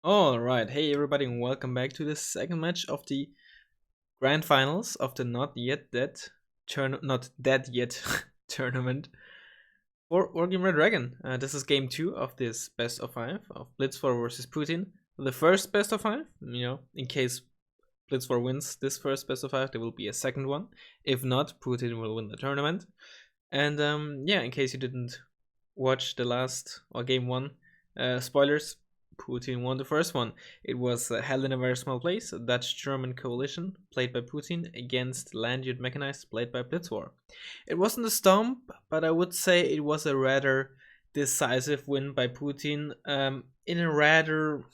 Alright, hey everybody, and welcome back to the second match of the grand finals of the Not-Ded-Yet Tournament for Wargame Red Dragon. This is game 2 of this best of 5 of Blitzwar versus Putin. The first best of 5, in case Blitzwar wins this first best of 5, there will be a second one. If not, Putin will win the tournament. And in case you didn't watch the last, or game 1, spoilers. Putin won the first one. It was held in a very small place, a Dutch-German coalition, played by Putin, against Land-Unit Mechanized, played by Blitzwar. It wasn't a stomp, but I would say it was a rather decisive win by Putin, in a rather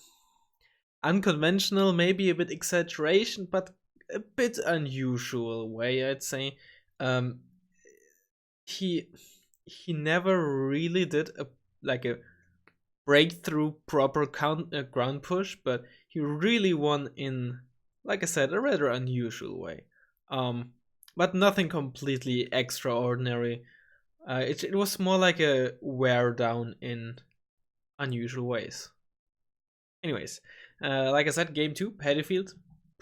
unconventional, maybe a bit exaggeration, but a bit unusual way, I'd say. He never really did a breakthrough proper ground push, but he really won in, like I said, a rather unusual way. But nothing completely extraordinary. It was more like a wear down in unusual ways. Anyways, like I said, game 2, Paddyfield,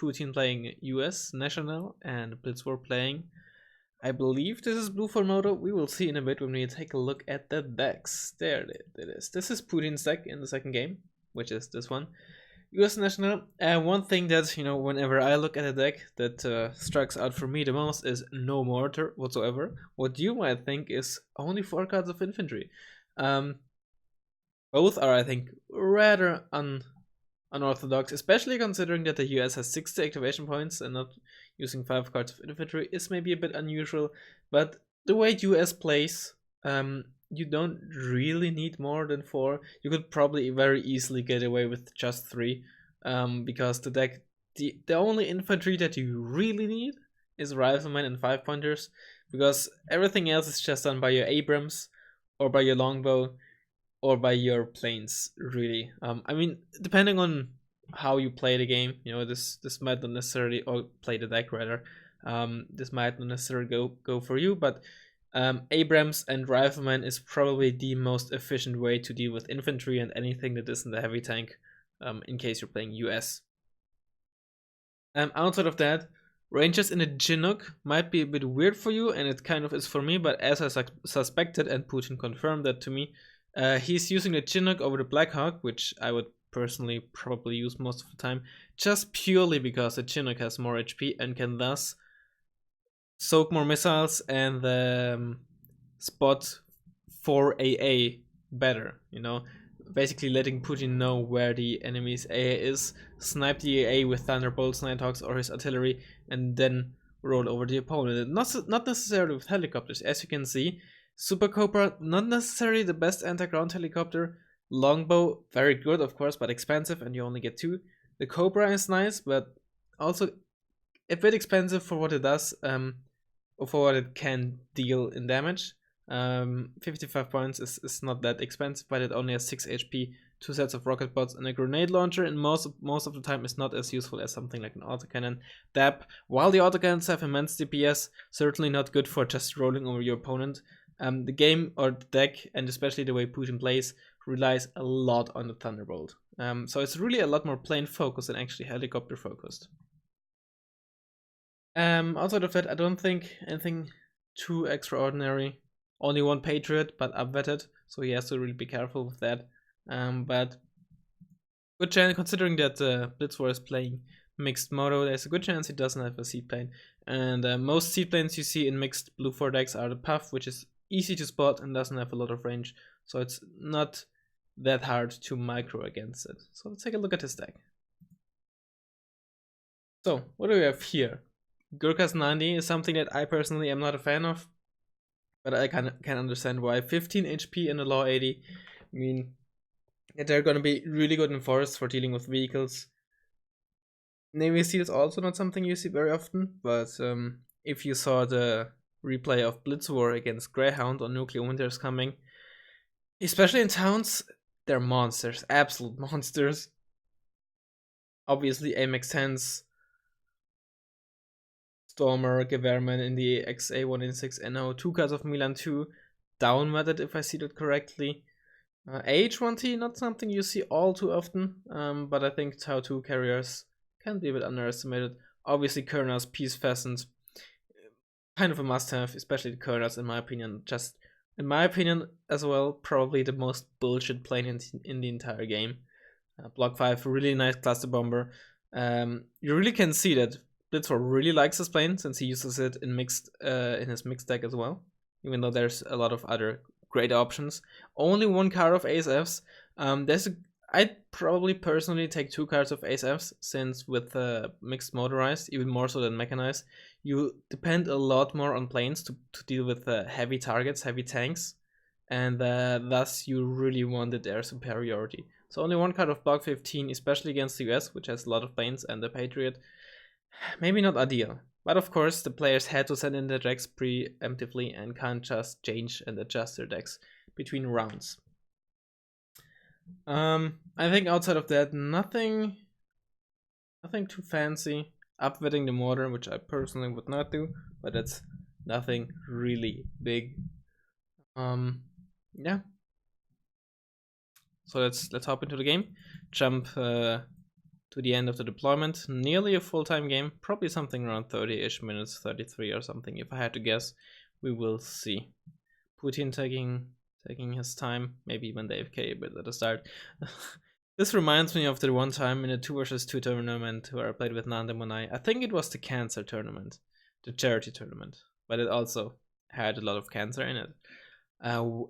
Putin playing US national and Blitzwar playing, I believe this is blue for Moto. We will see in a bit when we take a look at the decks. There it is. This is Putin's deck in the second game, which is this one. US National. One thing that, whenever I look at a deck that strikes out for me the most is no mortar whatsoever. What you might think is only 4 cards of infantry. Both are, I think, rather unorthodox, especially considering that the US has 60 activation points and not using 5 cards of infantry is maybe a bit unusual, but the way US plays, you don't really need more than 4. You could probably very easily get away with just 3, because the deck, the only infantry that you really need is Riflemen and 5-pointers, because everything else is just done by your Abrams, or by your Longbow, or by your planes, really. I mean, depending on how you play the game, this might not necessarily, or play the deck rather, this might not necessarily go for you, but Abrams and Rifleman is probably the most efficient way to deal with infantry and anything that isn't a heavy tank, in case you're playing US. Outside of that, Rangers in a Chinook might be a bit weird for you, and it kind of is for me, but as I suspected, and Putin confirmed that to me, he's using the Chinook over the Blackhawk, which I would personally probably use most of the time, just purely because the Chinook has more HP and can thus soak more missiles and spot 4 AA better, basically letting Putin know where the enemy's AA is, snipe the AA with Thunderbolts, Nighthawks, or his artillery, and then roll over the opponent. And not necessarily with helicopters, as you can see. Super Cobra, not necessarily the best anti-ground helicopter. Longbow, very good, of course, but expensive, and you only get 2. The Cobra is nice, but also a bit expensive for what it does, or for what it can deal in damage. 55 points is not that expensive, but it only has 6 HP, 2 sets of rocket pods, and a grenade launcher, and most of the time is not as useful as something like an autocannon. DAP, while the autocannons have immense DPS, certainly not good for just rolling over your opponent. The game, or the deck, and especially the way Putin plays, relies a lot on the Thunderbolt. So it's really a lot more plane focused than actually helicopter focused. Outside of that, I don't think anything too extraordinary. Only 1 Patriot, but upvetted, so he has to really be careful with that. But good chance, considering that Blitzwar is playing mixed moto, there's a good chance he doesn't have a seaplane. And most seaplanes you see in mixed blue 4 decks are the Puff, which is easy to spot and doesn't have a lot of range, so it's not that hard to micro against it. So let's take a look at his deck. So what do we have here? Gurkha's 90 is something that I personally am not a fan of, but I can understand why. 15 HP and a law 80 mean that they're going to be really good in forests for dealing with vehicles. Navy Seal is also not something you see very often, but if you saw the replay of Blitzwar against Greyhound on Nuclear Winter's Coming, especially in towns, they're monsters, absolute monsters. Obviously, AMX-10s, Stormer, Gewehrman in the XA186 NO, 2 cards of Milan 2, down method if I see that correctly. AH1T, not something you see all too often, but I think Tau 2 carriers can be a bit underestimated. Obviously, Kurnas, Peace Pheasant, kind of a must-have, especially the Kurnas, in my opinion. Just, in my opinion as well, probably the most bullshit plane in the entire game. Block 5, really nice cluster bomber. You really can see that Blitzwar really likes this plane, since he uses it in his mixed deck as well, even though there's a lot of other great options. Only one card of ASFs. I'd probably personally take 2 cards of ASFs, since with mixed motorized, even more so than mechanized, you depend a lot more on planes to deal with heavy targets, heavy tanks, and thus you really wanted their superiority. So only 1 card of block 15, especially against the US, which has a lot of planes and the Patriot. Maybe not ideal. But of course, the players had to send in their decks preemptively and can't just change and adjust their decks between rounds. I think outside of that, nothing too fancy. Upwetting the mortar, which I personally would not do, but that's nothing really big. Yeah. So let's hop into the game. Jump to the end of the deployment. Nearly a full-time game, probably something around 30-ish minutes, 33 or something, if I had to guess. We will see. Putin taking his time, maybe even the AFK a bit at the start. This reminds me of the one time in a 2 vs 2 tournament where I played with Nandemonai. I think it was the cancer tournament, the charity tournament, but it also had a lot of cancer in it.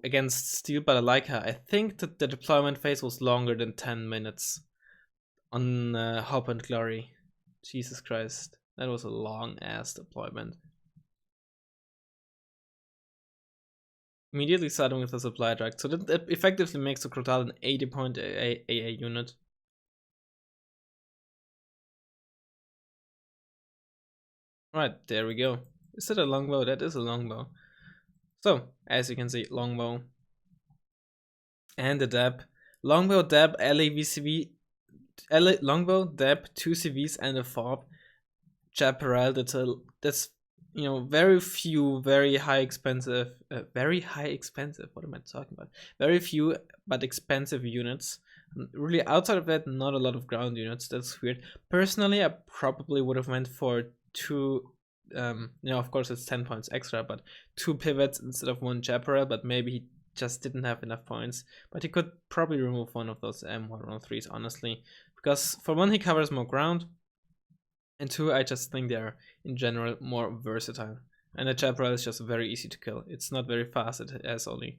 Against Steel Balalaika, I think that the deployment phase was longer than 10 minutes on Hope and Glory. Jesus Christ, that was a long ass deployment. Immediately starting with the supply track, so that effectively makes the Crotal an 80-point AA unit. Right, there we go. Is it a longbow? That is a longbow. So, as you can see, longbow and the deb. Longbow, deb, LAVCV, longbow, deb, 2 CVs and a fob. Chaparral, that's you know, very few, very high expensive, what am I talking about? Very few but expensive units. Really, outside of that, not a lot of ground units. That's weird. Personally, I probably would have went for 2, of course it's 10 points extra, but 2 pivots instead of 1 chaparral, but maybe he just didn't have enough points. But he could probably remove one of those M113s, honestly, because for 1, he covers more ground, and 2, I just think they're in general more versatile. And the chaparral is just very easy to kill. It's not very fast, it has only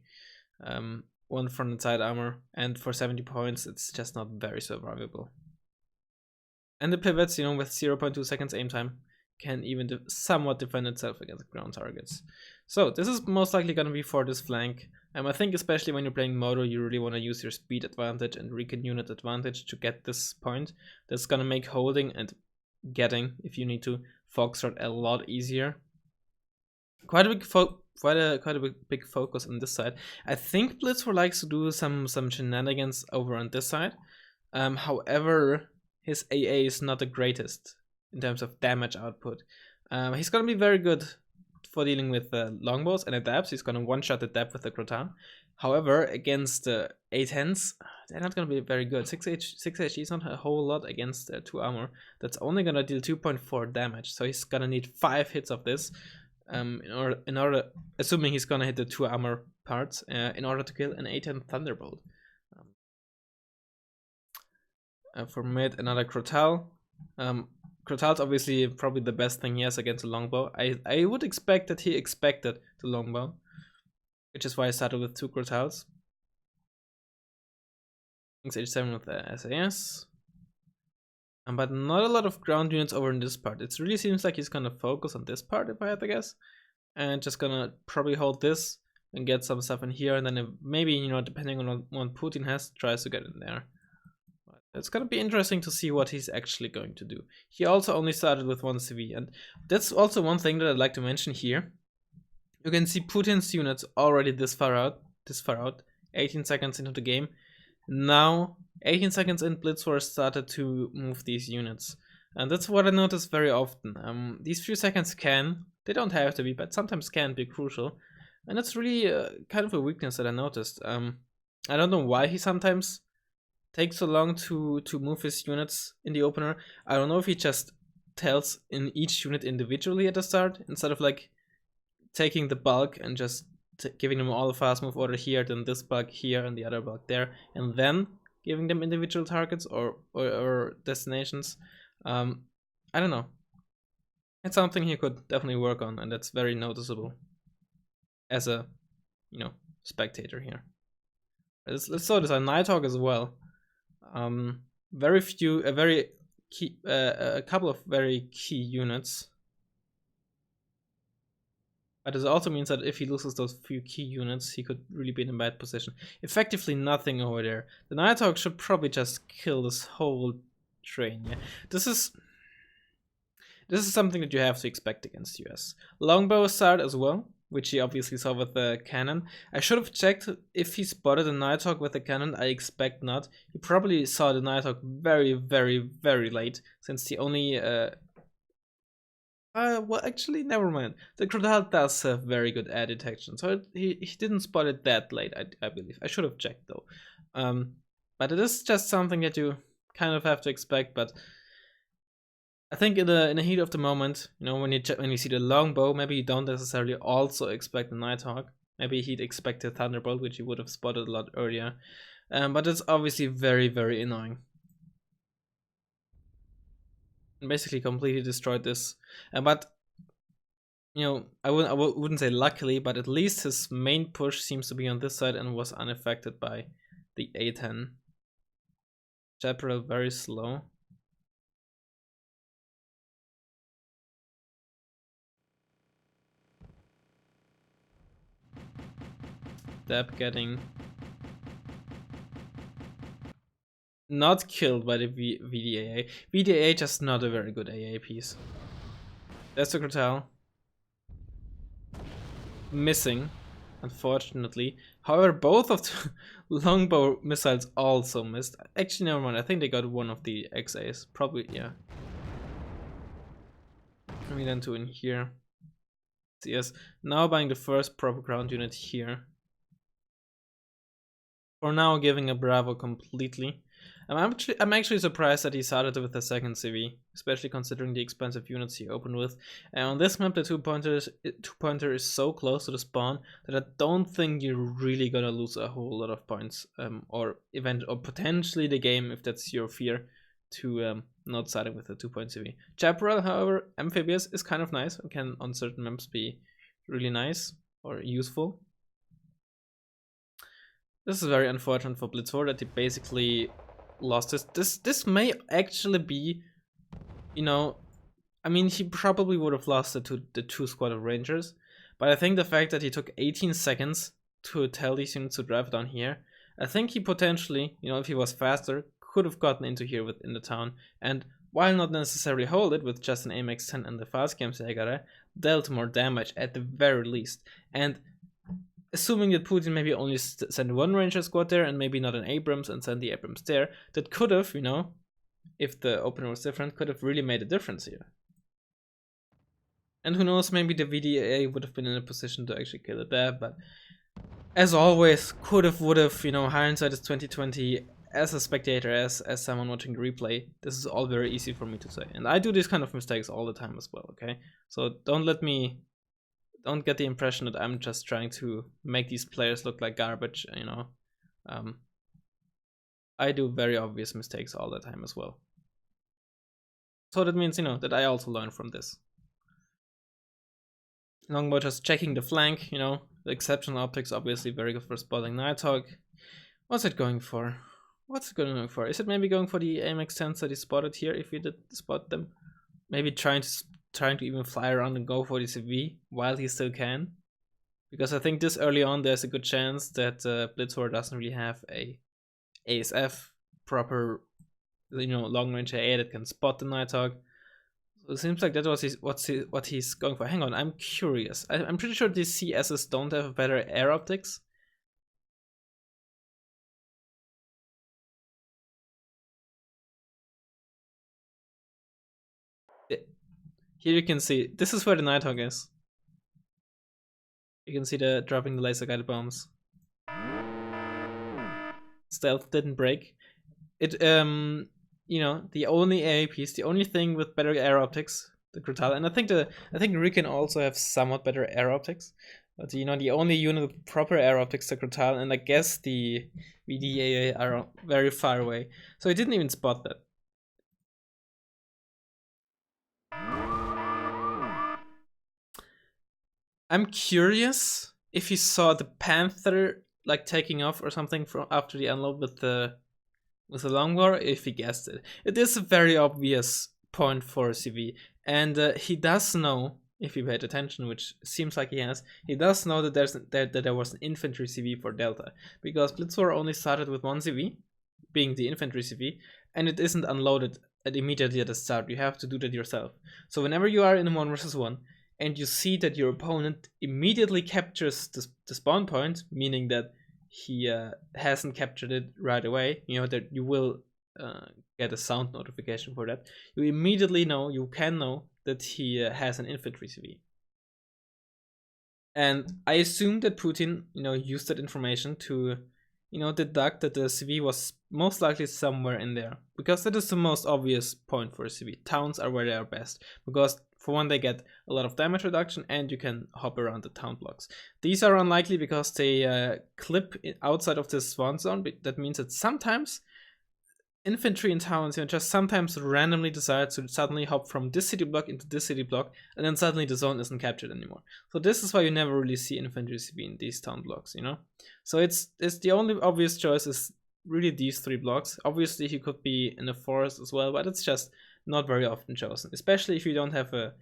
1 front and side armor, and for 70 points it's just not very survivable. And the pivots, with 0.2 seconds aim time, can even somewhat defend itself against ground targets. So this is most likely going to be for this flank. I think especially when you're playing Moto, you really want to use your speed advantage and recon unit advantage to get this point. That's going to make holding and getting, if you need to, Foxtrot a lot easier. Quite a big focus on this side. I think Blitzwar likes to do some shenanigans over on this side. However, his AA is not the greatest in terms of damage output. He's gonna be very good for dealing with longbows and adapts. He's gonna one-shot the depth with the Crotan. However, against 8-10s, they're not gonna be very good. 6 HE is not a whole lot against 2 armor. That's only gonna deal 2.4 damage. So he's gonna need 5 hits of this, in order, assuming he's gonna hit the 2 armor parts, in order to kill an 8-10 Thunderbolt. For mid, another Crotal. Crotal's obviously probably the best thing he has against a longbow. I would expect that he expected the longbow, which is why I started with 2 Crotals. H7 with the SAS. But not a lot of ground units over in this part. It really seems like he's gonna focus on this part, if I had to guess. And just gonna probably hold this and get some stuff in here, and then maybe, depending on what Putin has, tries to get in there. It's gonna be interesting to see what he's actually going to do. He also only started with 1 CV, and that's also one thing that I'd like to mention here. You can see Putin's units already this far out, 18 seconds into the game. Now, 18 seconds in, Blitzwar started to move these units. And that's what I notice very often. These few seconds they don't have to be, but sometimes can be crucial. And that's really kind of a weakness that I noticed. I don't know why he sometimes takes so long to move his units in the opener. I don't know if he just tells in each unit individually at the start instead of like taking the bulk and just giving them all a fast move order here, then this bulk here and the other bulk there, and then giving them individual targets or destinations. I don't know. It's something he could definitely work on, and that's very noticeable as a, spectator here. Let's saw this on Nighthawk as well. Very few, a very key, a couple of very key units. But it also means that if he loses those few key units, he could really be in a bad position. Effectively nothing over there. The Nighthawk should probably just kill this whole train. Yeah, this is something that you have to expect against US. Longbow start as well, which he obviously saw with the cannon. I should have checked if he spotted a Nighthawk with the cannon. I expect not. He probably saw the Nighthawk very, very, very late, since the only well, actually, never mind. The Crocodile does have very good air detection, so he didn't spot it that late, I believe. I should have checked, though. But it is just something that you kind of have to expect, but I think in the heat of the moment, when you see the longbow, maybe you don't necessarily also expect the Nighthawk. Maybe he'd expect a Thunderbolt, which he would have spotted a lot earlier. But it's obviously very, very annoying. Basically completely destroyed this. But I wouldn't say luckily, but at least his main push seems to be on this side and was unaffected by the A10. Chaparral very slow. Deb getting not killed by the VDAA. VDAA just not a very good AA piece. That's the Crocodile. Missing, unfortunately. However, both of the longbow missiles also missed. Actually, never mind. I think they got one of the XAs. Probably, yeah. Let me then do in here. Yes, now buying the first proper ground unit here. For now, giving a Bravo completely. I'm actually surprised that he started with the second CV, especially considering the expensive units he opened with. And on this map, the two-pointer is so close to the spawn that I don't think you're really gonna lose a whole lot of points, or potentially the game if that's your fear, to not starting with a 2-point CV. Chaparral, however, amphibious is kind of nice and can on certain maps be really nice or useful. This is very unfortunate for Blitzor that he basically lost this may actually be, I mean, he probably would have lost it to the 2 squad of Rangers, but I think the fact that he took 18 seconds to tell these units to drive down here, I think he potentially, if he was faster, could have gotten into here within the town, and while not necessarily hold it with just an AMX 10 and the fast game Segare, dealt more damage at the very least. And assuming that Putin maybe only sent one Ranger squad there and maybe not an Abrams and sent the Abrams there, that could have, if the opener was different, could have really made a difference here. And who knows, maybe the VDA would have been in a position to actually kill it there, but as always, could have, would have, hindsight is 2020. As a spectator, as someone watching the replay, this is all very easy for me to say. And I do these kind of mistakes all the time as well, okay? So don't get the impression that I'm just trying to make these players look like garbage, I do very obvious mistakes all the time as well. So that means, that I also learn from this. Longbow just checking the flank, the exceptional optics obviously very good for spotting Nighthawk. What's it going for? What's it going for? Is it maybe going for the AMX 10s that he spotted here, if he did spot them? Maybe trying to even fly around and go for the CV while he still can? Because I think this early on there's a good chance that Blitzor doesn't really have a ASF proper, long range AA that can spot the Nighthawk. So it seems like that was what he's going for. Hang on, I'm curious. I'm pretty sure these CSs don't have better air optics. Here you can see, this is where the Nighthawk is. You can see the dropping the laser guided bombs. Stealth didn't break. It you know, the only AAPs, the only thing with better air optics, the Crotale, and I think Riken also have somewhat better air optics. But you know, the only unit with proper air optics, the Crotale, and I guess the VDAA are very far away. So I didn't even spot that. I'm curious if he saw the Panther like taking off or something from after the unload with the longbow, if he guessed it. It is a very obvious point for CV, and he does know, if he paid attention, which seems like he has, he does know that there was an infantry CV for Delta, because Blitzwar only started with one CV, being the infantry CV, and it isn't unloaded immediately at the start. You have to do that yourself. So whenever you are in a 1 versus 1, and you see that your opponent immediately captures the spawn point, meaning that he hasn't captured it right away, you know that you will get a sound notification for that. You immediately know, you can know that he has an infantry CV. And I assume that Putin, you know, used that information to, you know, deduct that the CV was most likely somewhere in there, because that is the most obvious point for a CV. Towns are where they are best, because for one, they get a lot of damage reduction, and you can hop around the town blocks. These are unlikely because they clip outside of this spawn zone. That means that sometimes infantry in towns, you know, just sometimes randomly decide to suddenly hop from this city block into this city block, and then suddenly the zone isn't captured anymore. So this is why you never really see infantry CV in these town blocks, you know. So it's the only obvious choice is really these 3 blocks. Obviously, he could be in the forest as well, but it's just not very often chosen, especially if you don't have a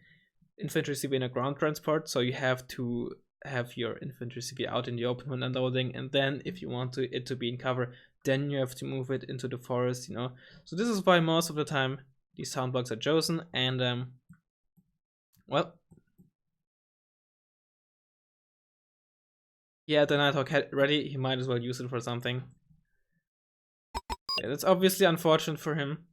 infantry CV in a ground transport. So you have to have your infantry CV out in the open when unloading, and then if you want it to be in cover, then you have to move it into the forest, you know. So this is why most of the time these sound blocks are chosen. And well, yeah, the Nighthawk ready, he might as well use it for something. Yeah, that's obviously unfortunate for him.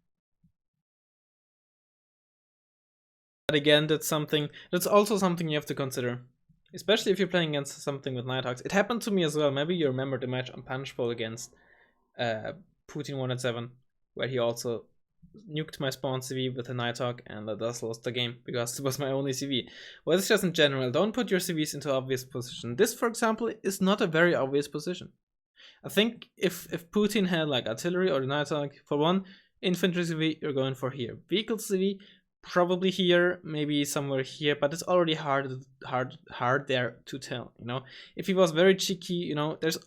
But again, that's also something you have to consider, especially if you're playing against something with Nighthawks. It happened to me as well. Maybe you remember the match on Punch Bowl against Putin 1-7, where he also nuked my spawn CV with a Nighthawk, and I thus lost the game because it was my only CV. Well, it's just in general, don't put your CVs into obvious position. This, for example, is not a very obvious position. I think if Putin had like artillery or the Nighthawk, for one, infantry CV, you're going for here. Vehicle CV, probably here, maybe somewhere here, but it's already hard there to tell, you know. If he was very cheeky, you know, there's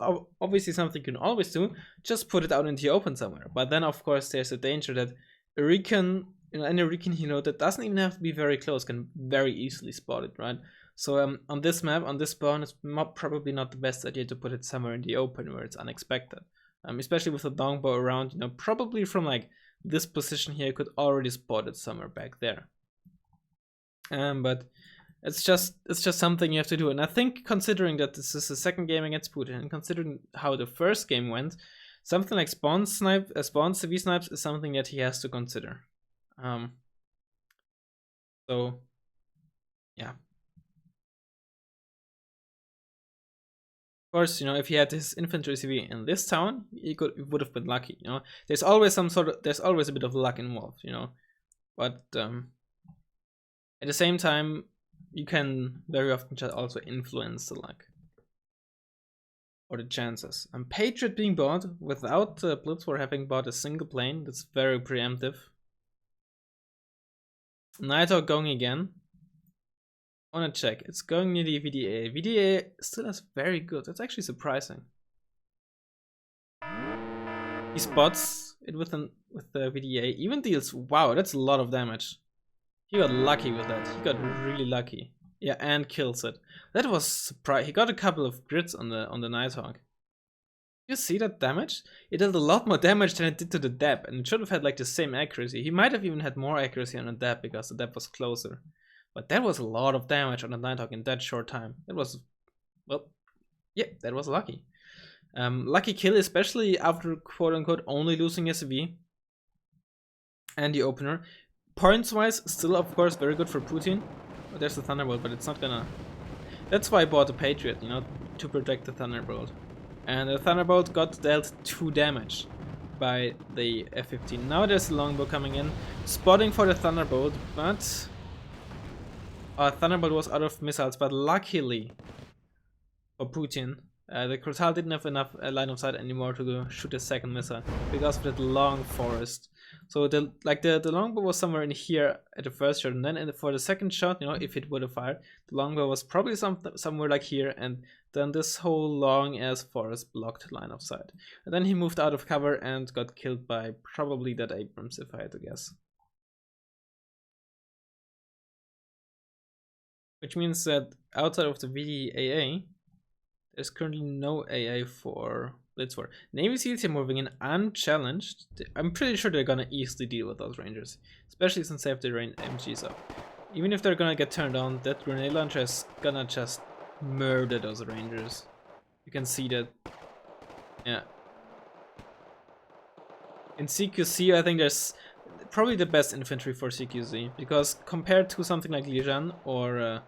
obviously something you can always do, just put it out into the open somewhere. But then of course there's a danger that a recon, you know, any recon hero that doesn't even have to be very close can very easily spot it, right? So on this map, on this spawn, it's probably not the best idea to put it somewhere in the open where it's unexpected, especially with a longbow around, you know, probably from like this position here, you could already spot it somewhere back there. But it's just something you have to do. And I think, considering that this is the second game against Putin, and considering how the first game went, something like spawn CV snipes is something that he has to consider. So yeah. Of course, you know, if he had his infantry CV in this town, he would have been lucky, you know. There's always a bit of luck involved, you know. But at the same time, you can very often just also influence the luck or the chances. Patriot being bought without Blitzwar having bought a single plane, that's very preemptive. Nighthawk going again. I wanna check. It's going near the VDA. VDA still has very good. That's actually surprising. He spots it with the VDA. Even deals. Wow, that's a lot of damage. He got lucky with that. He got really lucky. Yeah, and kills it. That was surprising. He got a couple of grits on the Nighthawk. You see that damage? It did a lot more damage than it did to the depth, and it should have had like the same accuracy. He might have even had more accuracy on the depth because the depth was closer. But that was a lot of damage on the Nighthawk in that short time. It was, well, yeah, that was lucky. Lucky kill, especially after quote-unquote only losing SV and the opener. Points-wise, still of course very good for Putin. There's the Thunderbolt, but it's not gonna... That's why I bought the Patriot, you know, to protect the Thunderbolt. And the Thunderbolt got dealt 2 damage by the F-15. Now there's a longbow coming in, spotting for the Thunderbolt, but Thunderbolt was out of missiles. But luckily for Putin, the Krotal didn't have enough line of sight anymore to go shoot a second missile because of that long forest. So the longbow was somewhere in here at the first shot, and then for the second shot, you know, if it would have fired, the longbow was probably somewhere like here, and then this whole long ass forest blocked line of sight. And then he moved out of cover and got killed by probably that Abrams, if I had to guess. Which means that outside of the VDAA, there's currently no AA for Blitzwar. Navy SEALs are moving in unchallenged. I'm pretty sure they're gonna easily deal with those Rangers, especially since they have the range MGs up. Even if they're gonna get turned on, that grenade launcher is gonna just murder those Rangers. You can see that. Yeah. In CQC, I think there's probably the best infantry for CQC, because compared to something like Lijan or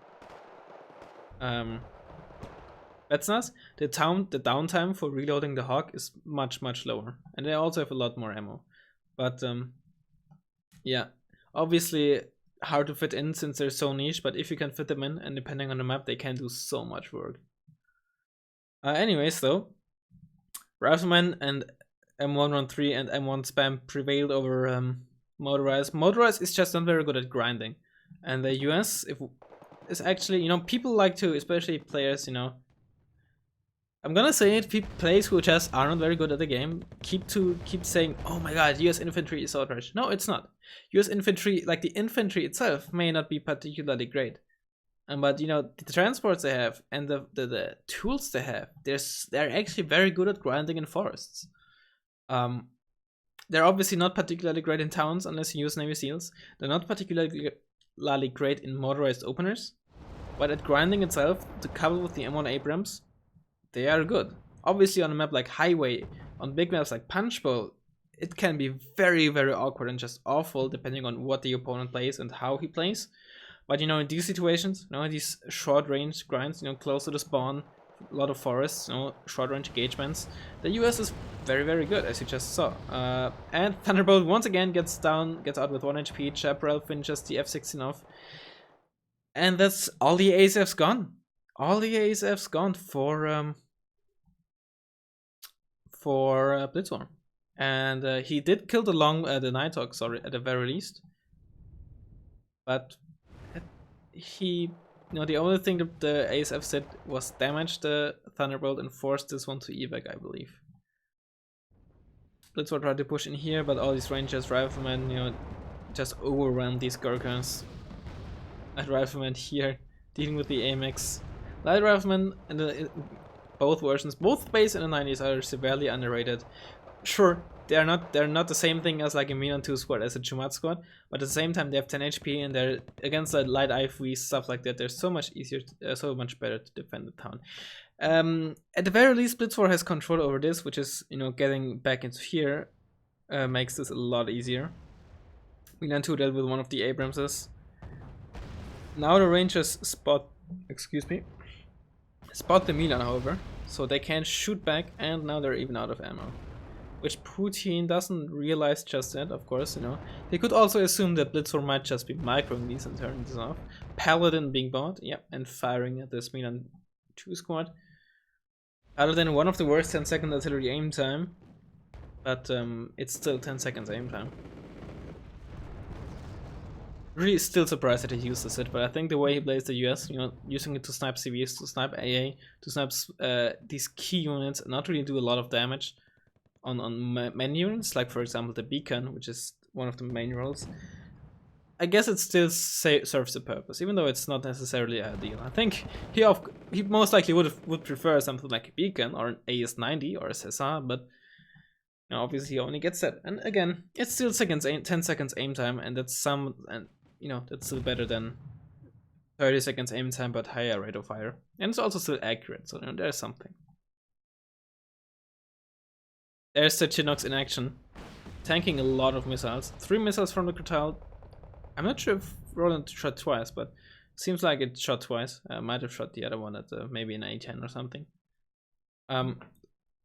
Spetsnaz, the downtime for reloading the Hawk is much lower, and they also have a lot more ammo. But yeah, obviously hard to fit in since they're so niche, but if you can fit them in, and depending on the map, they can do so much work. Anyways, though, Razzmann and M113 and M1 spam prevailed over Motorized. Motorized is just not very good at grinding, and the US is actually, you know, people like to, especially players, you know, I'm gonna say it, players who just are not very good at the game keep saying, oh my god, US infantry is outraged. No, it's not. US infantry, like the infantry itself, may not be particularly great. But you know, the transports they have and the tools they have, they're actually very good at grinding in forests. They're obviously not particularly great in towns unless you use Navy SEALs. They're not particularly great in motorized openers, but at grinding itself, to couple with the M1 Abrams, they are good. Obviously on a map like Highway, on big maps like Punchbowl, it can be very awkward and just awful depending on what the opponent plays and how he plays. But you know, in these situations, you know, these short range grinds, you know, close to the spawn, a lot of forests, you know, short range engagements, the US is very good, as you just saw. And Thunderbolt once again gets out with 1 HP, Chaparral finishes the F-16 off. And that's all the ASF's gone. All the ASF's gone for Blitzwar. And he did kill the Nighthawk, sorry, at the very least. But he, you know, the only thing that the ASF did was damage the Thunderbolt and force this one to evac, I believe. Blitzwar tried to push in here, but all these Rangers, Riflemen, you know, just overwhelmed these Gurkhans. Light Riflemen here, dealing with the AMX. Light Riflemen in both versions, both based in the 90s, are severely underrated. Sure, they're not the same thing as like a Milan 2 squad as a Chumat squad, but at the same time they have 10 HP and they're against the light IFV, stuff like that. They're so much easier, so much better to defend the town. At the very least, Blitzwar has control over this, which is, you know, getting back into here makes this a lot easier. Milan 2 dealt with one of the Abramses. Now the Rangers spot the Milan, however, so they can't shoot back, and now they're even out of ammo. Which Putin doesn't realize just yet, of course, you know. He could also assume that Blitzwar might just be microing these and turning this off. Paladin being bought, yep, and firing at this Milan 2 squad. Other than one of the worst 10-second artillery aim time, but it's still 10 seconds aim time. Really still surprised that he uses it, but I think the way he plays the US, you know, using it to snipe CVs, to snipe AA, to snipe these key units, and not really do a lot of damage on main units, like for example the Beacon, which is one of the main roles. I guess it still serves the purpose, even though it's not necessarily ideal. I think he most likely would prefer something like a Beacon or an AS-90 or a SSR, but you know, obviously he only gets that. And again, it's still 10 seconds aim time, and that's you know, that's still better than 30 seconds aim time but higher rate of fire. And it's also still accurate, so you know, there's something. There's the Chinook in action, tanking a lot of missiles. 3 missiles from the Krotal. I'm not sure if Roland shot twice, but seems like it shot twice. Might have shot the other one at maybe an A10 or something.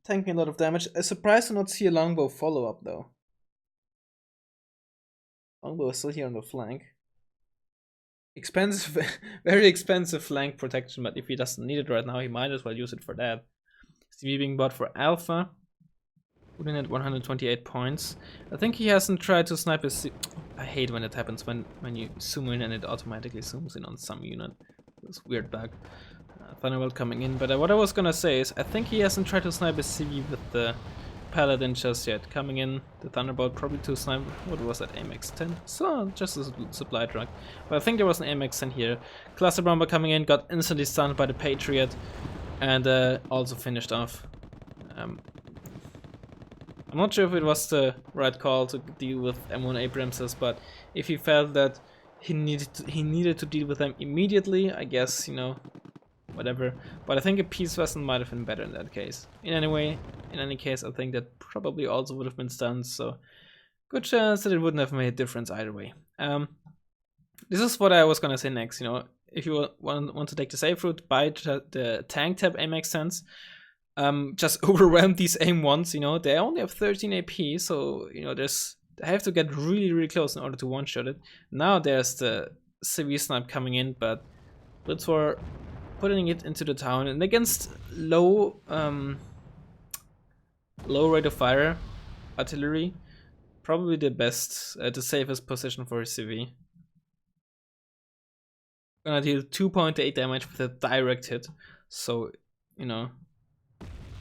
tanking a lot of damage. I'm surprised to not see a longbow follow-up though. Longbow is still here on the flank. Expensive, very expensive flank protection, but if he doesn't need it right now, he might as well use it for that. CV being bought for Alpha. Putting at 128 points. I think he hasn't tried to snipe his... I hate when it happens, when you zoom in and it automatically zooms in on some unit. This weird bug. Thunderbolt coming in, but what I was gonna say is I think he hasn't tried to snipe his CV with the Paladin just yet. Coming in, the Thunderbolt probably to snipe... What was that, AMX 10? So, just a supply truck. But I think there was an AMX 10 here. Cluster Bomber coming in, got instantly stunned by the Patriot, and also finished off. I'm not sure if it was the right call to deal with M1 Abramses, but if he felt that he needed to deal with them immediately, I guess, you know, whatever. But I think a Peace Vessel might have been better in that case. In any case, I think that probably also would have been stunned, so good chance that it wouldn't have made a difference either way. This is what I was gonna say next, you know, if you want to take the safe route, buy the tank tab AMX sense. Just overwhelm these aim ones, you know, they only have 13 AP, so, you know, they have to get really, really close in order to one-shot it. Now there's the CV snipe coming in, but Blitzwar putting it into the town, and against low rate of fire artillery, probably the best, the safest position for his CV. Gonna deal 2.8 damage with a direct hit, so, you know,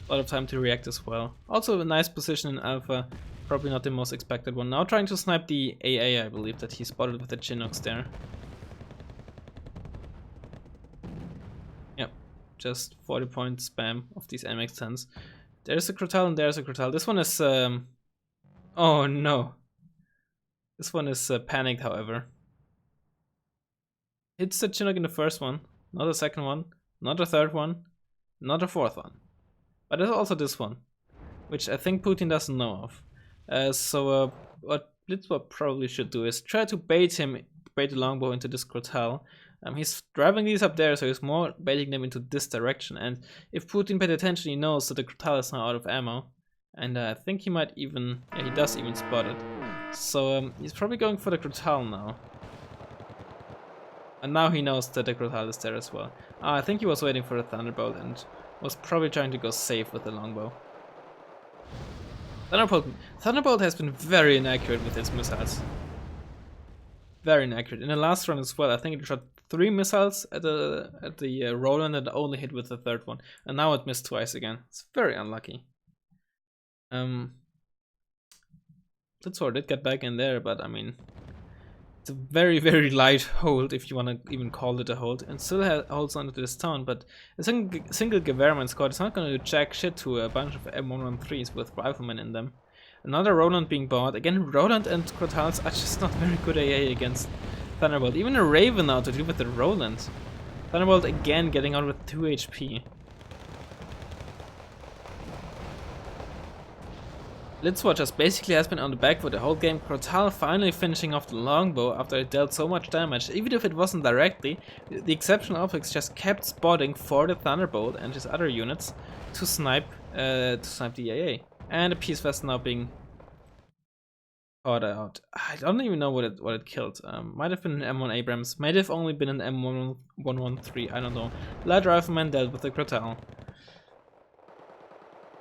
a lot of time to react as well. Also a nice position in Alpha, probably not the most expected one. Now trying to snipe the AA, I believe, that he spotted with the Chinooks there. Yep, just 40 point spam of these MX-10s. There's a Crotal and there's a Crotal. This one is... oh no. This one is panicked, however. Hits the Chinook in the first one, not the second one, not the third one, not the fourth one. But there's also this one, which I think Putin doesn't know of. So what Blitzwar probably should do is try to bait the longbow into this Crotal. He's driving these up there, so he's more baiting them into this direction. And if Putin paid attention, he knows that the Crotal is now out of ammo. And I think he might even, yeah, he does even spot it. So he's probably going for the Crotal now. And now he knows that the Crotal is there as well. I think he was waiting for a Thunderbolt and was probably trying to go safe with the longbow. Thunderbolt has been very inaccurate with its missiles. Very inaccurate. In the last run as well, I think it shot 3 missiles at the Roland and only hit with the third one. And now it missed twice again. It's very unlucky. Blitzwar did get back in there, but I mean, it's a very, very light hold, if you want to even call it a hold, and still holds onto this town, but a single Gewehrman squad is not going to do jack shit to a bunch of M113s with riflemen in them. Another Roland being bought. Again, Roland and Crotals are just not very good AA against Thunderbolt. Even a Raven now to deal with the Roland. Thunderbolt again getting out with 2 HP. Blitzwar just basically has been on the back for the whole game. Crotal finally finishing off the longbow after it dealt so much damage. Even if it wasn't directly, the exceptional optics just kept spotting for the Thunderbolt and his other units to snipe the AA. And the Peace Vest now being caught out. I don't even know what it killed. Might have been an M1 Abrams, might have only been an M113, I don't know. Light Rifleman dealt with the Crotal.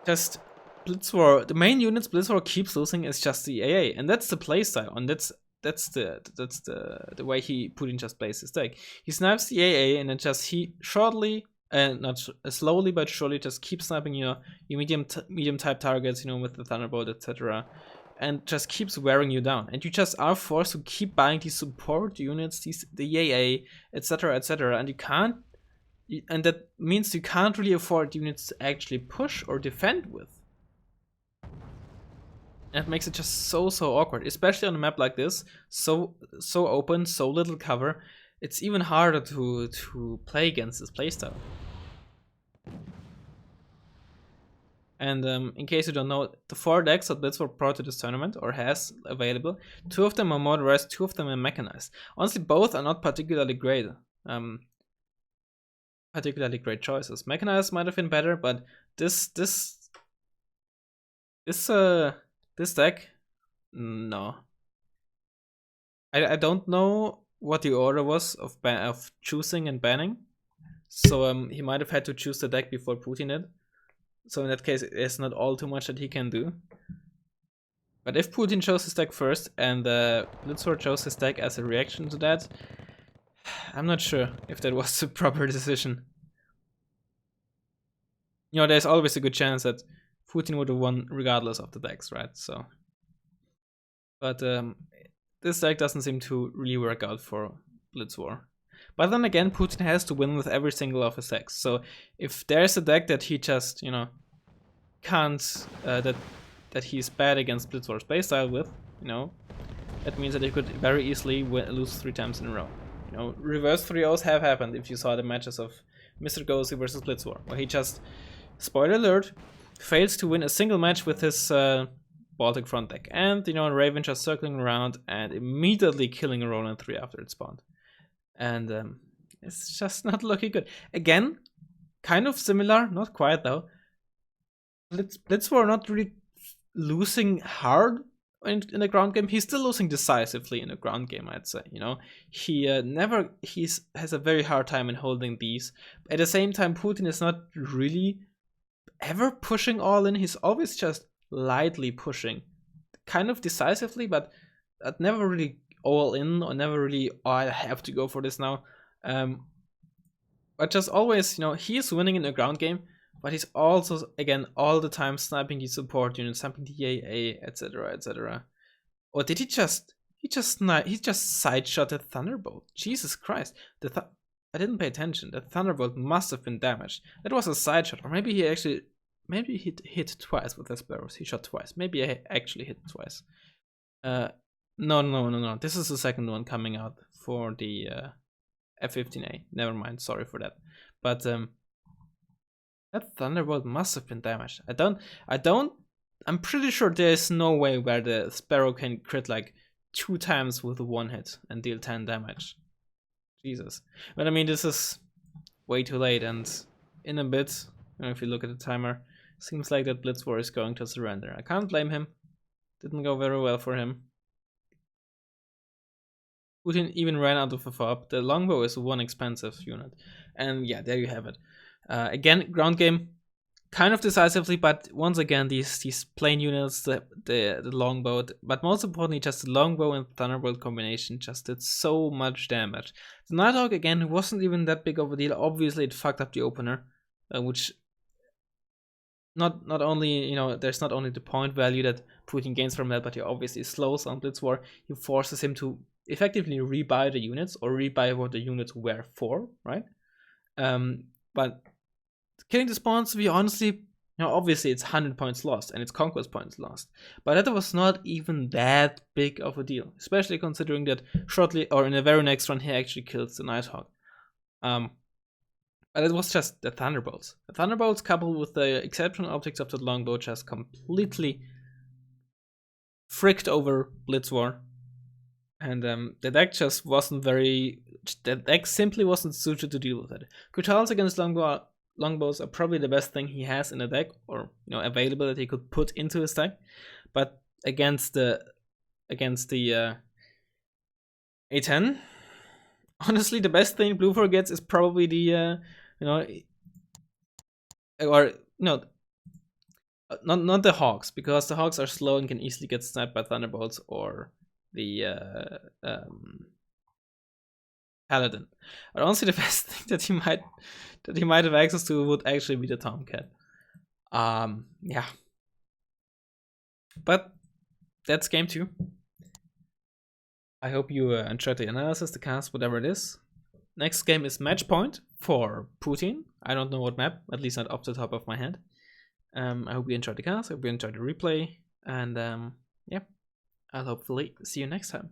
Just Blitzwar, the main units Blitzwar keeps losing is just the AA, and that's the playstyle, and that's the way Putin just plays his deck. He snipes the AA, and then just he shortly, not slowly but surely, just keeps sniping your medium type targets, you know, with the Thunderbolt, etc., and just keeps wearing you down. And you just are forced to keep buying these support units, the AA, etc., etc., and you can't. And that means you can't really afford units to actually push or defend with. And it makes it just so awkward, especially on a map like this, so open, so little cover. It's even harder to play against this playstyle. And in case you don't know, the 4 decks that Blitzwar brought to this tournament, or has available, 2 of them are motorized, 2 of them are mechanized. Honestly, both are not particularly great. Choices. Mechanized might have been better, but this This deck, no. I don't know what the order was of choosing and banning. So he might have had to choose the deck before Putin did. So in that case, it's not all too much that he can do. But if Putin chose his deck first and Blitzwar chose his deck as a reaction to that, I'm not sure if that was the proper decision. You know, there's always a good chance that Putin would have won regardless of the decks, right? So, but this deck doesn't seem to really work out for Blitzwar. But then again, Putin has to win with every single of his decks. So if there's a deck that he just, you know, can't, that he's bad against Blitzwar's playstyle with, you know, that means that he could very easily lose 3 times in a row. You know, reverse 3-0s have happened if you saw the matches of Mr. Gozy versus Blitzwar, where he just, spoiler alert, fails to win a single match with his Baltic front deck. And, you know, Raven just circling around and immediately killing a Roland 3 after it spawned. And it's just not looking good. Again, kind of similar, not quite though. Blitzwar not really losing hard in the ground game. He's still losing decisively in the ground game, I'd say. You know, he has a very hard time in holding these. At the same time, Putin is not really ever pushing all in. He's always just lightly pushing, kind of decisively, but never really all in, or never really, oh, I have to go for this now. But just always, you know, he is winning in the ground game, but he's also, again, all the time sniping the support units, sniping the AA, etc., etc. Or did he just side-shot a Thunderbolt? Jesus Christ. I didn't pay attention. The Thunderbolt must have been damaged. That was a side shot. Or maybe he hit twice with the Sparrows. He shot twice. Maybe I actually hit twice. No. This is the second one coming out for the F-15A. Never mind. Sorry for that. But that Thunderbolt must have been damaged. I'm pretty sure there's no way where the Sparrow can crit like 2 times with 1 hit and deal 10 damage. Jesus. But I mean, this is way too late, and in a bit, you know, if you look at the timer, seems like that Blitzwar is going to surrender. I can't blame him. Didn't go very well for him. Putin even ran out of a fob. The longbow is one expensive unit. And yeah, there you have it. Again, ground game, kind of decisively, but once again, these plain units, the longbow, but most importantly, just the longbow and Thunderbolt combination just did so much damage. The Nighthawk, again, wasn't even that big of a deal. Obviously, it fucked up the opener, which not only, you know, there's not only the point value that Putin gains from that, but he obviously slows on Blitzwar. He forces him to effectively rebuy the units, or rebuy what the units were for, right? But killing the spawns, we honestly, you know, obviously it's 100 points lost and it's conquest points lost, but that was not even that big of a deal, especially considering that shortly, or in the very next run, he actually kills the Nighthawk. But it was just the Thunderbolts. The Thunderbolts coupled with the exceptional optics of the longbow just completely fricked over Blitzwar. And the deck just wasn't very... The deck simply wasn't suited to deal with it. Critals against longbows are probably the best thing he has in the deck, or, you know, available that he could put into his deck. But against the A10, honestly, the best thing Blue gets is probably the you know, or no, not the Hawks, because the Hawks are slow and can easily get sniped by Thunderbolts, or the Paladin. But honestly, the best thing that he might have access to would actually be the Tomcat. Yeah. But that's game 2. I hope you enjoyed the analysis, the cast, whatever it is. Next game is Match Point for Putin. I don't know what map, at least not off the top of my head. I hope you enjoyed the cast, I hope you enjoyed the replay, and yeah, I'll hopefully see you next time.